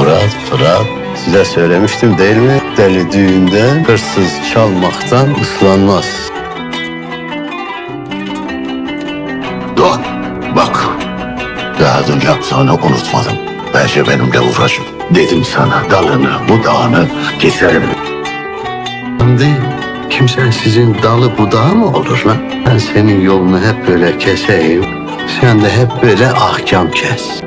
Fırat. Size söylemiştim değil mi? Deli düğünde hırsız çalmaktan ıslanmaz. Doğan, bak. Daha dün yaptığını unutmadım. Bence benimle uğraşma. Dedim sana dalını, budağını keserim. Değil. Kimsen sizin dalı budağı mı olur lan? Ben senin yolunu hep böyle keseyim. Sen de hep böyle ahkam kes.